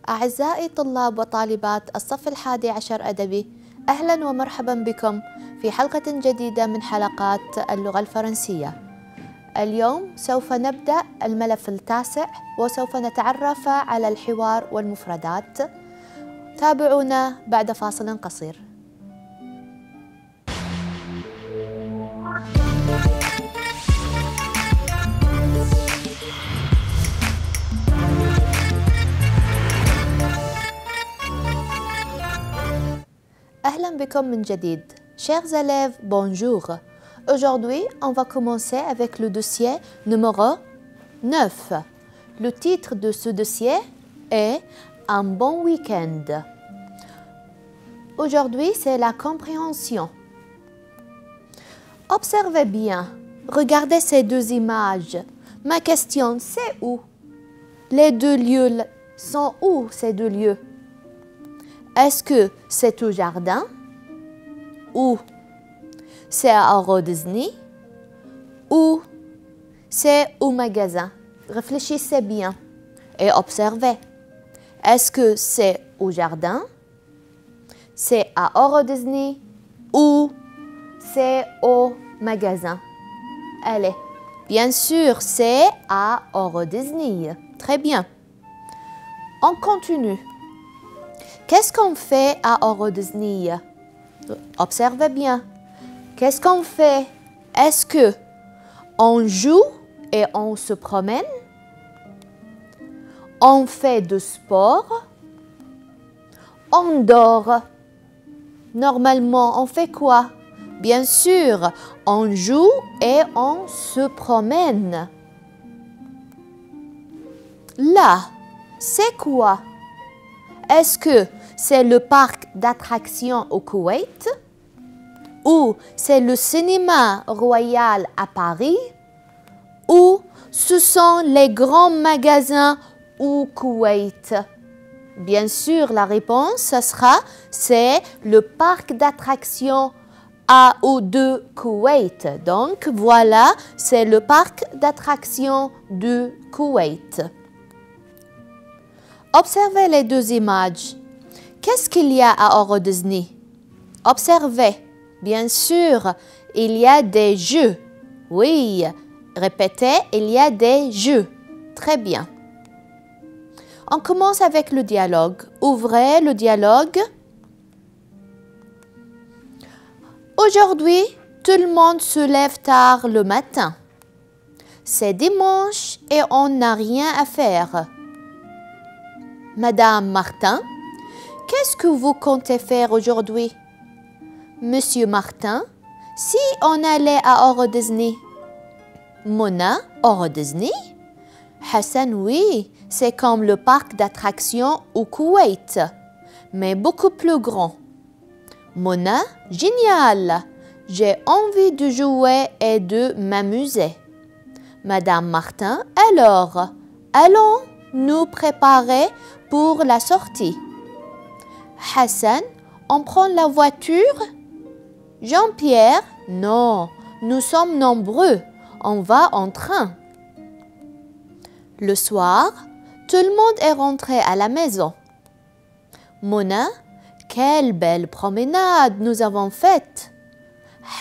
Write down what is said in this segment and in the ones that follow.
أعزائي طلاب وطالبات الصف 11 أدبي، أهلا ومرحبا بكم في حلقة جديدة من حلقات اللغة الفرنسية. اليوم سوف نبدأ الملف 9 وسوف نتعرف على الحوار والمفردات. تابعونا بعد فاصل قصير. أهلا بكم من جديد. Chers élèves, bonjour. Aujourd'hui, on va commencer avec le dossier numéro 9. Le titre de ce dossier est Un bon week-end. Aujourd'hui, c'est la compréhension. Observez bien. Regardez ces deux images. Ma question, c'est où? Les deux lieux sont où, ces deux lieux? Est-ce que c'est au jardin ou c'est à Euro Disney ou c'est au magasin? Réfléchissez bien et observez. Est-ce que c'est au jardin, c'est à Euro Disney ou c'est au magasin? Allez, bien sûr, c'est à Euro Disney. Très bien. On continue. Qu'est-ce qu'on fait à Euro Disney? Observez bien. Qu'est-ce qu'on fait? Est-ce que on joue et on se promène? On fait du sport? On dort? Normalement, on fait quoi? Bien sûr, on joue et on se promène. Là, c'est quoi? Est-ce que c'est le parc d'attractions au Koweït ou c'est le cinéma royal à Paris ou ce sont les grands magasins au Koweït? Bien sûr, la réponse sera c'est le parc d'attractions à ou de Koweït. Donc voilà, c'est le parc d'attractions du Koweït. Observez les deux images. Qu'est-ce qu'il y a à Euro Disney? Observez. Bien sûr, il y a des jeux. Oui, répétez, il y a des jeux. Très bien. On commence avec le dialogue. Ouvrez le dialogue. Aujourd'hui, tout le monde se lève tard le matin. C'est dimanche et on n'a rien à faire. Madame Martin, qu'est-ce que vous comptez faire aujourd'hui? Monsieur Martin, si on allait à Euro Disney? Mona, Euro Disney? Hassan, oui, c'est comme le parc d'attractions au Koweït, mais beaucoup plus grand. Mona, génial! J'ai envie de jouer et de m'amuser. Madame Martin, alors, allons nous préparer pour la sortie. Hassan, on prend la voiture? Jean-Pierre, non, nous sommes nombreux, on va en train. Le soir, tout le monde est rentré à la maison. Mona, quelle belle promenade nous avons faite.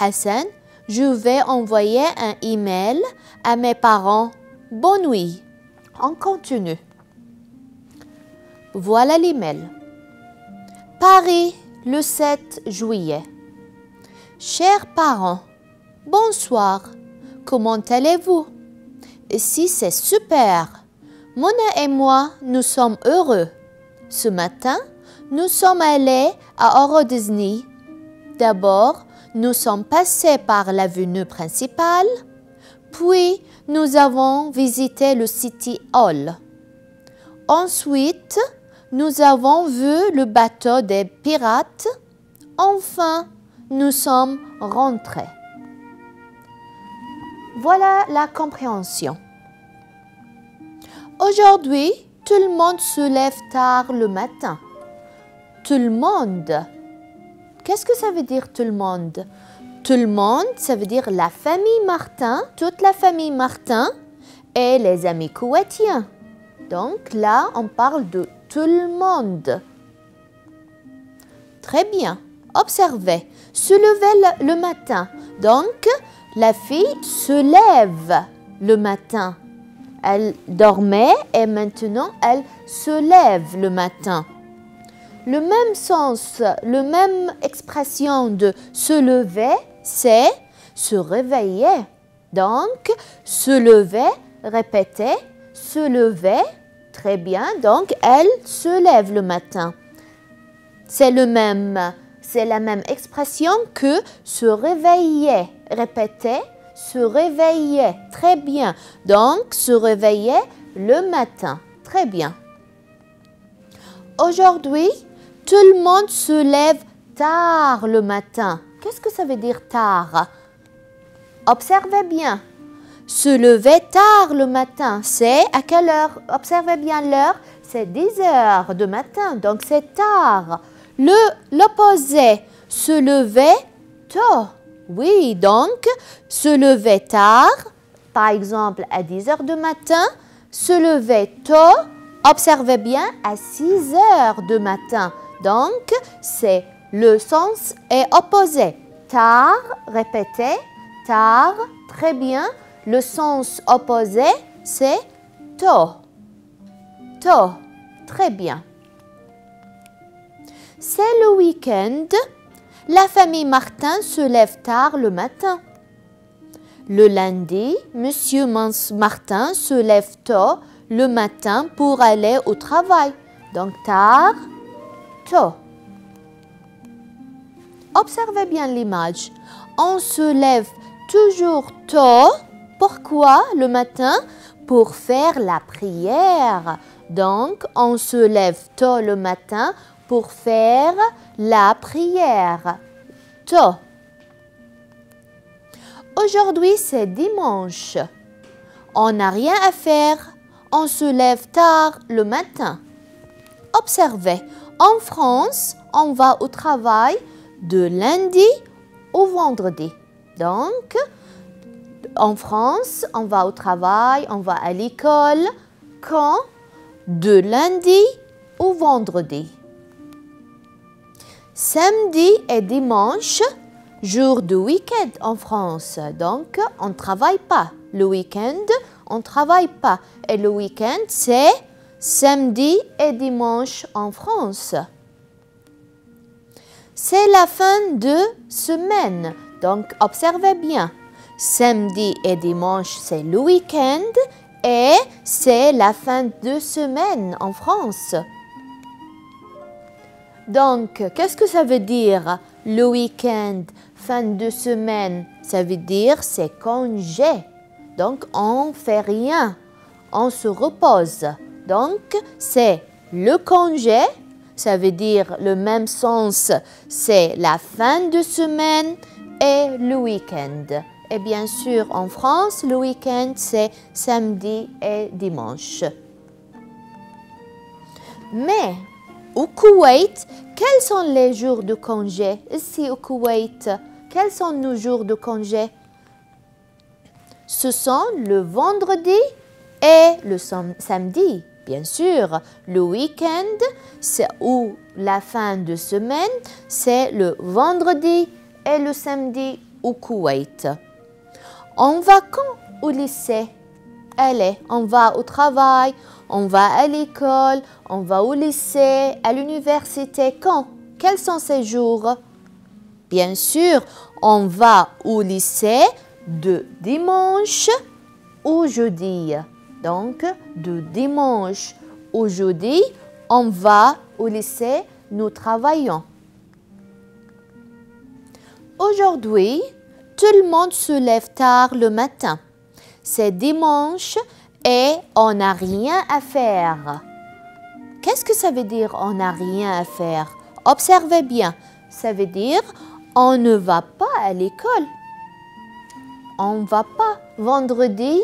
Hassan, je vais envoyer un email à mes parents. Bonne nuit. On continue. Voilà l'email. Paris, le 7 juillet. Chers parents, bonsoir. Comment allez-vous? Ici, c'est super. Mona et moi, nous sommes heureux. Ce matin, nous sommes allés à Euro Disney. D'abord, nous sommes passés par l'avenue principale. Puis, nous avons visité le City Hall. Ensuite, nous avons vu le bateau des pirates. Enfin, nous sommes rentrés. Voilà la compréhension. Aujourd'hui, tout le monde se lève tard le matin. Tout le monde. Qu'est-ce que ça veut dire tout le monde? Tout le monde, ça veut dire la famille Martin, toute la famille Martin et les amis koweïtiens. Donc là, on parle de tout le monde. Très bien. Observez. Se lever le matin. Donc, la fille se lève le matin. Elle dormait et maintenant elle se lève le matin. Le même sens, la même expression de se lever, c'est se réveiller. Donc, se lever, répétez, se lever, très bien. Donc, elle se lève le matin. C'est la même expression que se réveiller. Répétez, se réveiller, très bien. Donc, se réveiller le matin, très bien. Aujourd'hui, tout le monde se lève tard le matin. Qu'est-ce que ça veut dire tard? Observez bien. Se lever tard le matin, c'est à quelle heure? Observez bien l'heure, c'est 10 heures du matin, donc c'est tard. L'opposé, se lever tôt. Oui, donc, se lever tard, par exemple à 10 heures du matin, se lever tôt, observez bien, à 6 heures du matin. Donc, c'est le sens est opposé. Tard, répétez, tard, très bien. Le sens opposé, c'est tôt. Tôt, très bien. C'est le week-end. La famille Martin se lève tard le matin. Le lundi, Monsieur Martin se lève tôt le matin pour aller au travail. Donc, tard, tôt. Observez bien l'image. On se lève toujours tôt. Pourquoi le matin? Pour faire la prière. Donc, on se lève tôt le matin pour faire la prière. Tôt. Aujourd'hui, c'est dimanche. On n'a rien à faire. On se lève tard le matin. Observez. En France, on va au travail de lundi au vendredi. Donc, en France, on va au travail, on va à l'école quand? De lundi au vendredi. Samedi et dimanche, jour de week-end en France. Donc, on ne travaille pas. Le week-end, on ne travaille pas. Et le week-end, c'est samedi et dimanche en France. C'est la fin de semaine. Donc, observez bien. Samedi et dimanche, c'est le week-end et c'est la fin de semaine en France. Donc, qu'est-ce que ça veut dire le week-end, fin de semaine? Ça veut dire c'est congé. Donc, on ne fait rien. On se repose. Donc, c'est le congé. Ça veut dire le même sens, c'est la fin de semaine et le week-end. Et bien sûr, en France, le week-end, c'est samedi et dimanche. Mais au Koweït, quels sont les jours de congé? Ici au Koweït, quels sont nos jours de congé? Ce sont le vendredi et le samedi. Bien sûr, le week-end, ou la fin de semaine, c'est le vendredi et le samedi au Koweït. On va quand au lycée? Allez, on va au travail, on va à l'école, on va au lycée, à l'université. Quand? Quels sont ces jours? Bien sûr, on va au lycée de dimanche au jeudi. Donc, de dimanche au jeudi, on va au lycée, nous travaillons. Aujourd'hui, tout le monde se lève tard le matin. C'est dimanche et on n'a rien à faire. Qu'est-ce que ça veut dire on n'a rien à faire? Observez bien. Ça veut dire on ne va pas à l'école. On ne va pas. Vendredi,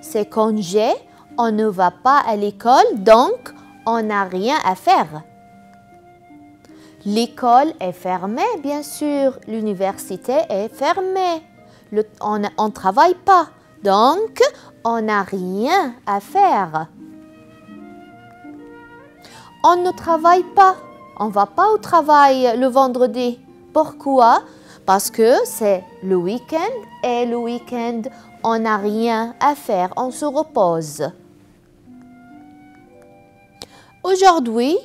c'est congé. On ne va pas à l'école, donc on n'a rien à faire. L'école est fermée, bien sûr. L'université est fermée. On ne travaille pas. Donc, on n'a rien à faire. On ne travaille pas. On ne va pas au travail le vendredi. Pourquoi? Parce que c'est le week-end et le week-end, on n'a rien à faire, on se repose. Aujourd'hui,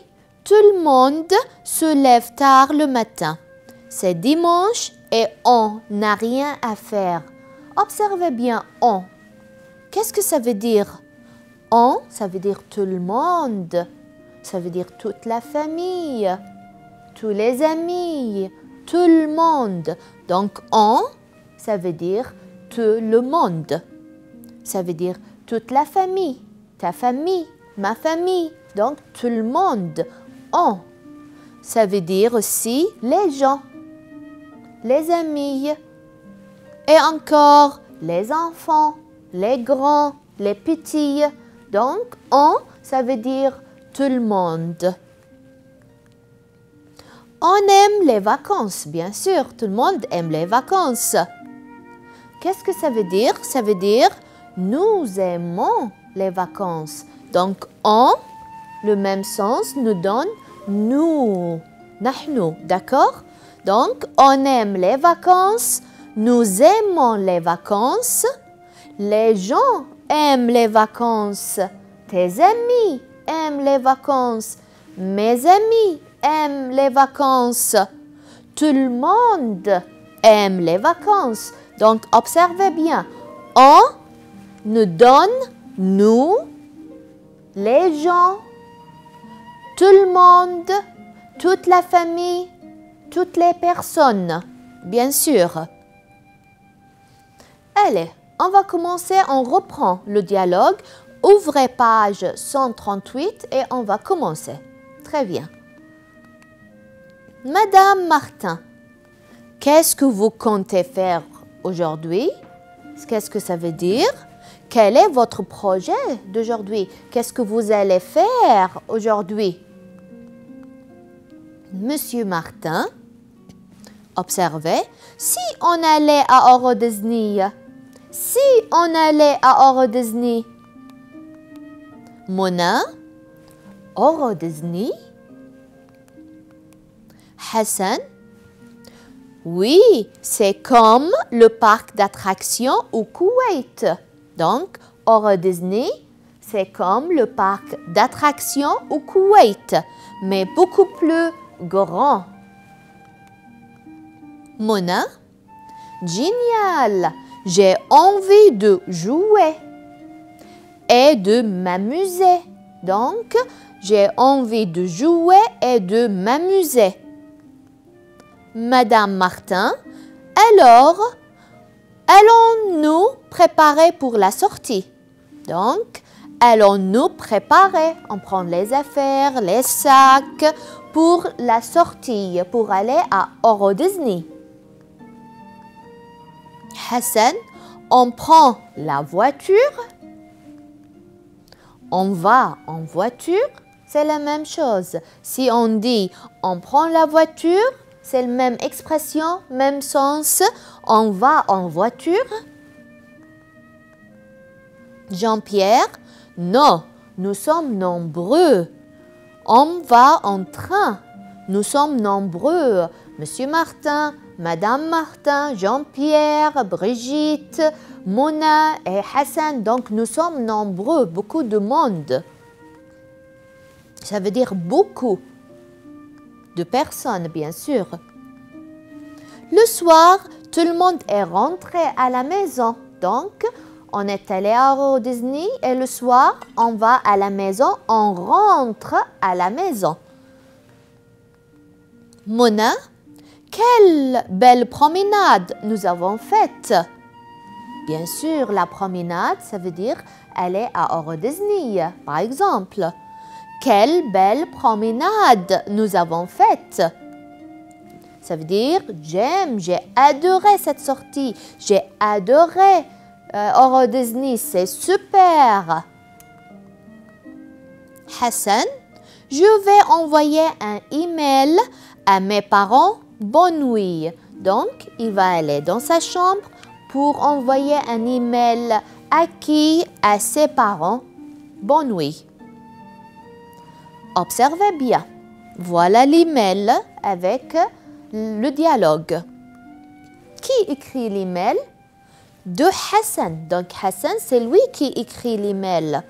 tout le monde se lève tard le matin. C'est dimanche et on n'a rien à faire. Observez bien on. Qu'est-ce que ça veut dire? On, ça veut dire tout le monde. Ça veut dire toute la famille, tous les amis, tout le monde. Donc, on, ça veut dire tout le monde. Ça veut dire toute la famille, ta famille, ma famille. Donc, tout le monde. On. Ça veut dire aussi les gens, les amis et encore les enfants, les grands, les petits. Donc, on, ça veut dire tout le monde. On aime les vacances, bien sûr. Tout le monde aime les vacances. Qu'est-ce que ça veut dire? Ça veut dire nous aimons les vacances. Donc, on, le même sens, nous donne nous, nahnu, d'accord? Donc, on aime les vacances, nous aimons les vacances, les gens aiment les vacances, tes amis aiment les vacances, mes amis aiment les vacances, tout le monde aime les vacances. Donc, observez bien, on nous donne nous, les gens, tout le monde, toute la famille, toutes les personnes, bien sûr. Allez, on va commencer, on reprend le dialogue. Ouvrez page 138 et on va commencer. Très bien. Madame Martin, qu'est-ce que vous comptez faire aujourd'hui? Qu'est-ce que ça veut dire? Quel est votre projet d'aujourd'hui? Qu'est-ce que vous allez faire aujourd'hui? Monsieur Martin, observez, si on allait à Euro Disney, si on allait à Euro Disney, Mona, Euro Disney, Hassan, oui, c'est comme le parc d'attractions au Koweït. Donc, Euro Disney, c'est comme le parc d'attractions au Koweït, mais beaucoup plus grand. Mona, génial, j'ai envie de jouer et de m'amuser. Donc, j'ai envie de jouer et de m'amuser. Madame Martin, alors, allons-nous préparer pour la sortie? Donc, allons-nous préparer? On prend les affaires, les sacs pour la sortie, pour aller à Euro Disney. Hassan, on prend la voiture. On va en voiture, c'est la même chose. Si on dit on prend la voiture, c'est la même expression, même sens. On va en voiture. Jean-Pierre, non, nous sommes nombreux. On va en train. Nous sommes nombreux. Monsieur Martin, Madame Martin, Jean-Pierre, Brigitte, Mona et Hassan. Donc, nous sommes nombreux, beaucoup de monde. Ça veut dire beaucoup de personnes, bien sûr. Le soir, tout le monde est rentré à la maison. Donc, on est allé à Euro Disney et le soir, on va à la maison, on rentre à la maison. Mona, quelle belle promenade nous avons faite. Bien sûr, la promenade, ça veut dire aller à Euro Disney, par exemple. Quelle belle promenade nous avons faite. Ça veut dire j'aime, j'ai adoré cette sortie, j'ai adoré Euro Disney, c'est super. Hassan, je vais envoyer un email à mes parents, bonne nuit. Donc, il va aller dans sa chambre pour envoyer un email à qui? À ses parents, bonne nuit. Observez bien. Voilà l'email avec le dialogue. Qui écrit l'email? De Hassan. Donc Hassan, c'est lui qui écrit l'email.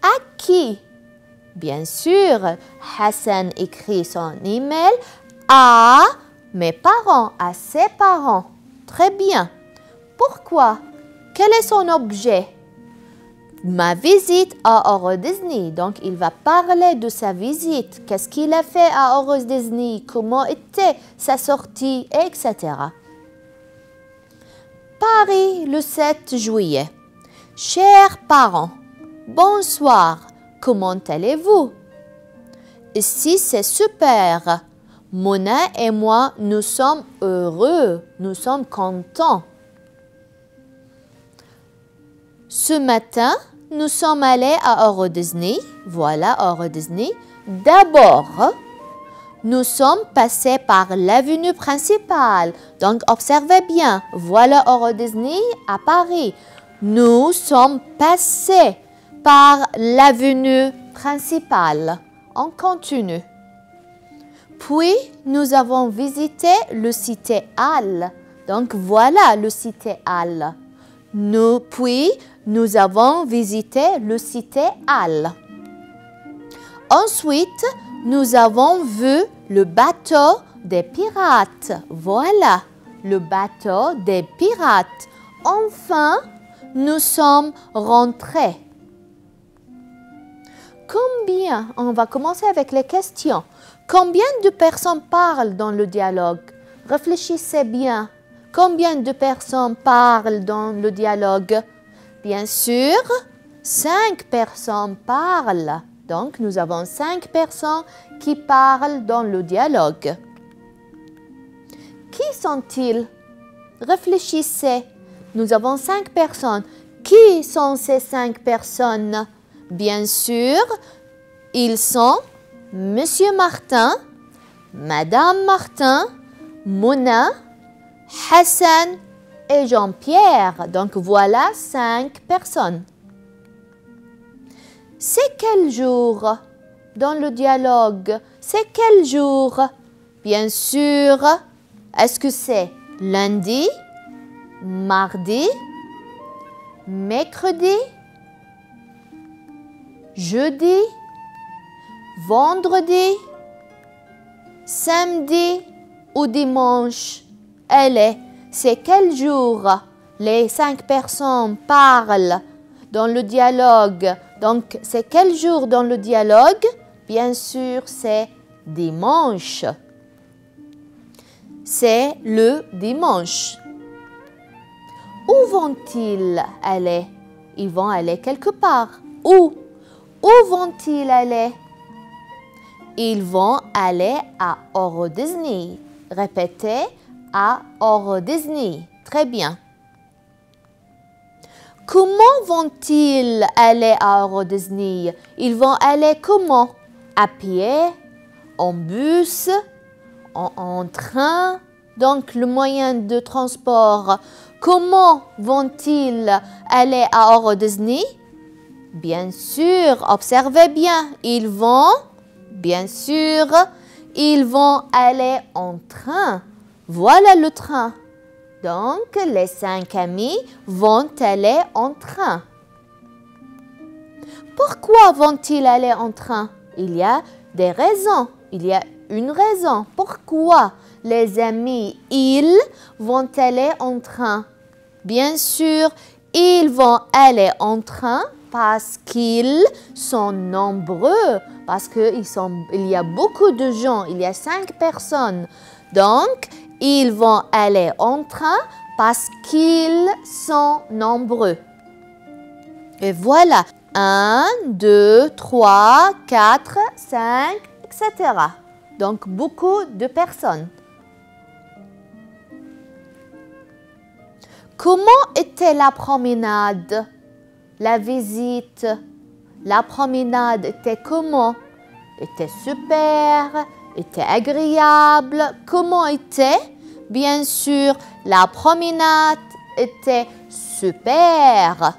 À qui? Bien sûr, Hassan écrit son email à mes parents, à ses parents. Très bien. Pourquoi? Quel est son objet? Ma visite à Euro Disney. Donc, il va parler de sa visite. Qu'est-ce qu'il a fait à Euro Disney? Comment était sa sortie, etc. Paris, le 7 juillet. Chers parents, bonsoir. Comment allez-vous? Ici, c'est super. Mona et moi, nous sommes heureux. Nous sommes contents. Ce matin, nous sommes allés à Euro Disney. Voilà Euro Disney. D'abord, nous sommes passés par l'avenue principale. Donc, observez bien. Voilà Euro Disney à Paris. Nous sommes passés par l'avenue principale. On continue. Puis, nous avons visité le Cité Hall. Donc, voilà le Cité Hall. Puis, nous avons visité le Cité Hall. Ensuite, nous avons vu le bateau des pirates. Voilà, le bateau des pirates. Enfin, nous sommes rentrés. Combien? On va commencer avec les questions. Combien de personnes parlent dans le dialogue? Réfléchissez bien. Combien de personnes parlent dans le dialogue? Bien sûr, 5 personnes parlent. Donc, nous avons 5 personnes qui parlent dans le dialogue. Qui sont-ils? Réfléchissez. Nous avons 5 personnes. Qui sont ces 5 personnes? Bien sûr, ils sont Monsieur Martin, Madame Martin, Mona, Hassan et Jean-Pierre. Donc, voilà 5 personnes. C'est quel jour dans le dialogue? C'est quel jour? Bien sûr, est-ce que c'est lundi, mardi, mercredi, jeudi, vendredi, samedi ou dimanche? Allez, c'est quel jour les 5 personnes parlent dans le dialogue? Donc, c'est quel jour dans le dialogue? Bien sûr, c'est dimanche. C'est le dimanche. Où vont-ils aller? Ils vont aller quelque part. Où? Où vont-ils aller? Ils vont aller à Euro Disney. Répétez, à Euro Disney. Très bien. Comment vont-ils aller à Euro Disney? Ils vont aller comment? À pied, en bus, en train. Donc, le moyen de transport. Comment vont-ils aller à Euro Disney? Bien sûr, observez bien. Ils vont aller en train. Voilà le train. Donc, les 5 amis vont aller en train. Pourquoi vont-ils aller en train? Il y a des raisons. Il y a une raison. Pourquoi les amis, ils vont aller en train? Bien sûr, ils vont aller en train parce qu'ils sont nombreux. Parce qu'il y a beaucoup de gens. Il y a 5 personnes. Donc, ils vont aller en train parce qu'ils sont nombreux. Et voilà. 1, 2, 3, 4, 5, etc. Donc, beaucoup de personnes. Comment était la promenade? La visite? La promenade était comment? Était super? Était agréable? Comment était? Bien sûr, la promenade était super.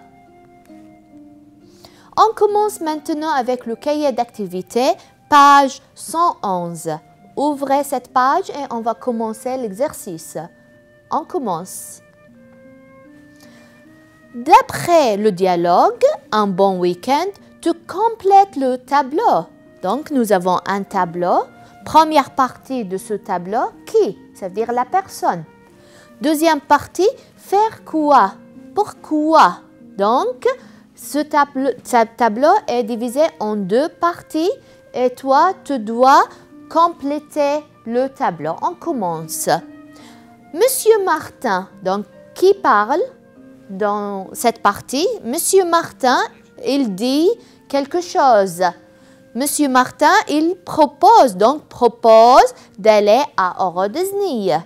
On commence maintenant avec le cahier d'activités. page 111. Ouvrez cette page et on va commencer l'exercice. On commence. D'après le dialogue, un bon week-end, tu complètes le tableau. Donc, nous avons un tableau. Première partie de ce tableau, qui? Ça veut dire la personne. Deuxième partie, faire quoi? Pourquoi? Donc, ce tableau est divisé en deux parties et toi, tu dois compléter le tableau. On commence. Monsieur Martin, donc qui parle dans cette partie? Monsieur Martin, il dit quelque chose. Monsieur Martin, il propose d'aller à Euro Disney.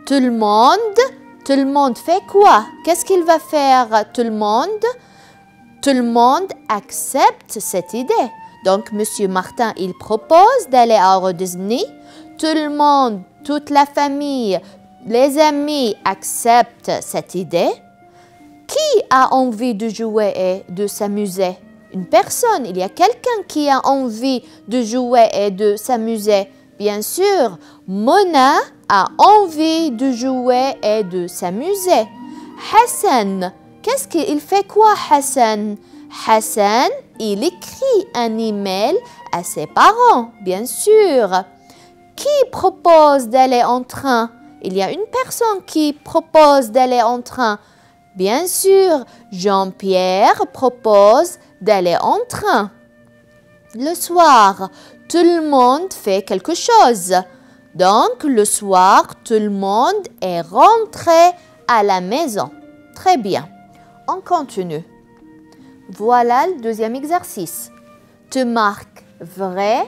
Tout le monde fait quoi? Qu'est-ce qu'il va faire tout le monde? Tout le monde accepte cette idée. Donc, Monsieur Martin, il propose d'aller à Euro Disney. Tout le monde, toute la famille, les amis acceptent cette idée. Qui a envie de jouer et de s'amuser? Une personne, il y a quelqu'un qui a envie de jouer et de s'amuser. Bien sûr, Mona a envie de jouer et de s'amuser. Hassan, qu'est-ce qu'il fait quoi Hassan? Hassan, il écrit un email à ses parents, bien sûr. Qui propose d'aller en train? Il y a une personne qui propose d'aller en train. Bien sûr, Jean-Pierre propose d'aller en train. Le soir, tout le monde fait quelque chose. Donc, le soir, tout le monde est rentré à la maison. Très bien. On continue. Voilà le deuxième exercice. Tu marques vrai,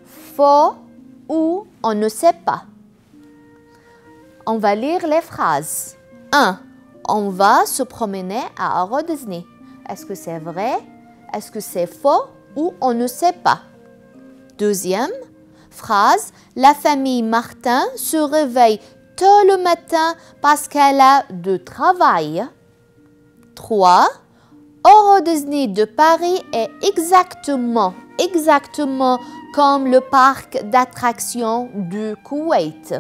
faux ou on ne sait pas. On va lire les phrases. 1. On va se promener à Euro Disney. Est-ce que c'est vrai? Est-ce que c'est faux ou on ne sait pas? Deuxième phrase. La famille Martin se réveille tôt le matin parce qu'elle a de travail. 3. Euro Disney de Paris est exactement comme le parc d'attractions du Koweït.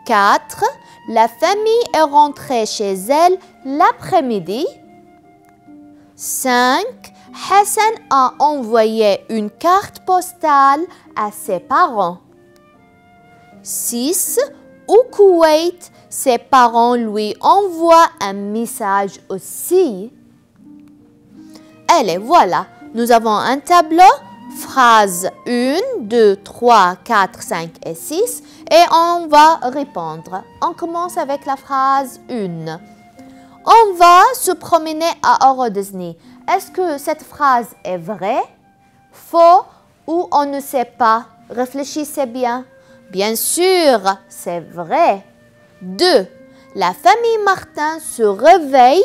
4. La famille est rentrée chez elle l'après-midi. 5. Hassan a envoyé une carte postale à ses parents. 6. Au Koweït, ses parents lui envoient un message aussi. Allez, voilà, nous avons un tableau, phrases 1, 2, 3, 4, 5 et 6 et on va répondre. On commence avec la phrase 1. On va se promener à Euro Disney. Est-ce que cette phrase est vraie, faux ou on ne sait pas? Réfléchissez bien. Bien sûr, c'est vrai. 2. La famille Martin se réveille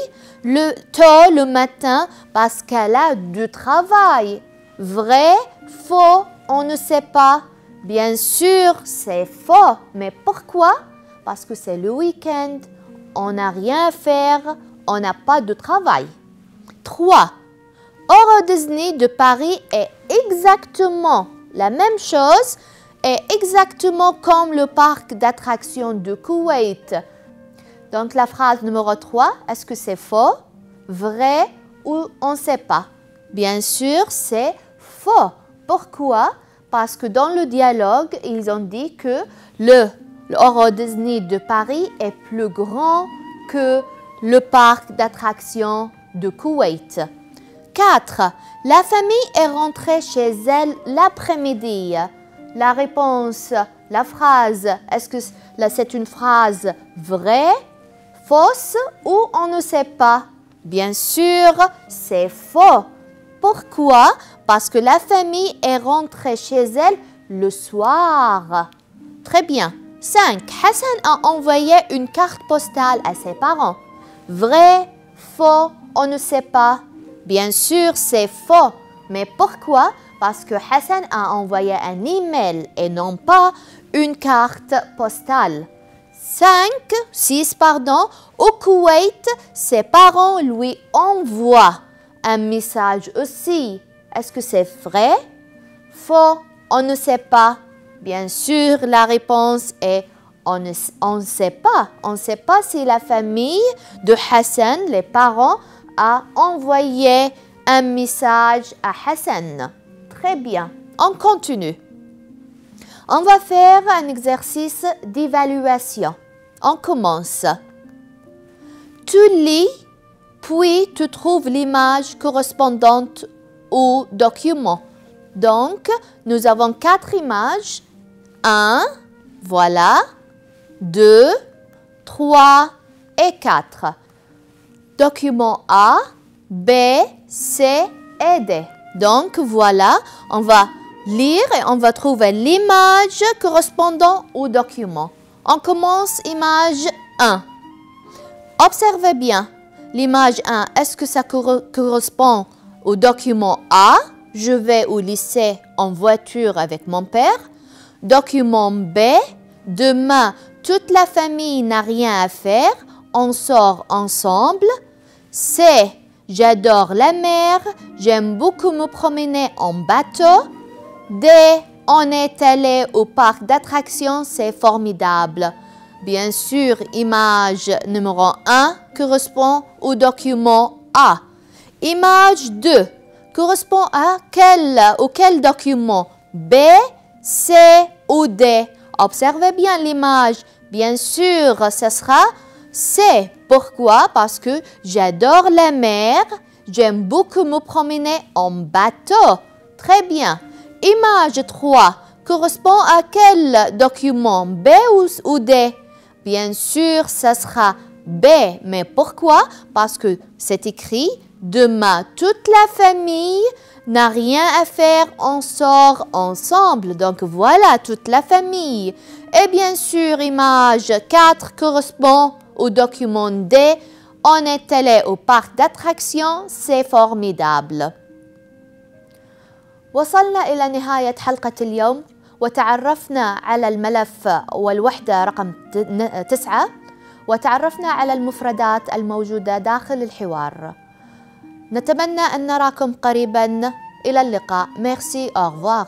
tôt le matin parce qu'elle a du travail. Vrai, faux, on ne sait pas. Bien sûr, c'est faux. Mais pourquoi? Parce que c'est le week-end. On n'a rien à faire, on n'a pas de travail. 3. Euro Disney de Paris est exactement la même chose et exactement comme le parc d'attractions de Koweït. Donc la phrase numéro 3, est-ce que c'est faux, vrai ou on ne sait pas? Bien sûr, c'est faux. Pourquoi? Parce que dans le dialogue, ils ont dit que le Euro Disney de Paris est plus grand que le parc d'attractions de Koweït. 4. La famille est rentrée chez elle l'après-midi. La réponse, la phrase, est-ce que c'est une phrase vraie, fausse ou on ne sait pas? Bien sûr, c'est faux. Pourquoi? Parce que la famille est rentrée chez elle le soir. Très bien. 5. Hassan a envoyé une carte postale à ses parents. Vrai, faux, on ne sait pas. Bien sûr, c'est faux. Mais pourquoi? Parce que Hassan a envoyé un email et non pas une carte postale. 6, au Koweït, ses parents lui envoient un message aussi. Est-ce que c'est vrai? Faux? On ne sait pas. Bien sûr, la réponse est on ne sait pas. On ne sait pas si la famille de Hassan, les parents, a envoyé un message à Hassan. Très bien. On continue. On va faire un exercice d'évaluation. On commence. Tu lis, puis tu trouves l'image correspondante au document. Donc, nous avons 4 images. 1, voilà. 2, 3 et 4. Document A, B, C et D. Donc, voilà, on va lire et on va trouver l'image correspondant au document. On commence image 1. Observez bien. L'image 1, est-ce que ça correspond au document A? Je vais au lycée en voiture avec mon père. Document B, demain, toute la famille n'a rien à faire. On sort ensemble. C, j'adore la mer. J'aime beaucoup me promener en bateau. D, on est allé au parc d'attractions. C'est formidable. Bien sûr, image numéro 1 correspond au document A. Image 2 correspond à quel document? B, C ou D? Observez bien l'image. Bien sûr, ce sera C. Pourquoi? Parce que j'adore la mer. J'aime beaucoup me promener en bateau. Très bien. Image 3 correspond à quel document? B ou D? Bien sûr, ce sera B. Mais pourquoi? Parce que c'est écrit demain, toute la famille n'a rien à faire, on sort ensemble. Donc voilà, toute la famille. Et bien sûr, image 4 correspond au document D. On est allé au parc d'attractions, c'est formidable. وصلنا إلى نهاية حلقة اليوم وتعرفنا على الملف والوحدة رقم 9 وتعرفنا على المفردات الموجودة داخل الحوار. نتمنى أن نراكم قريباً. إلى اللقاء. Merci, au revoir.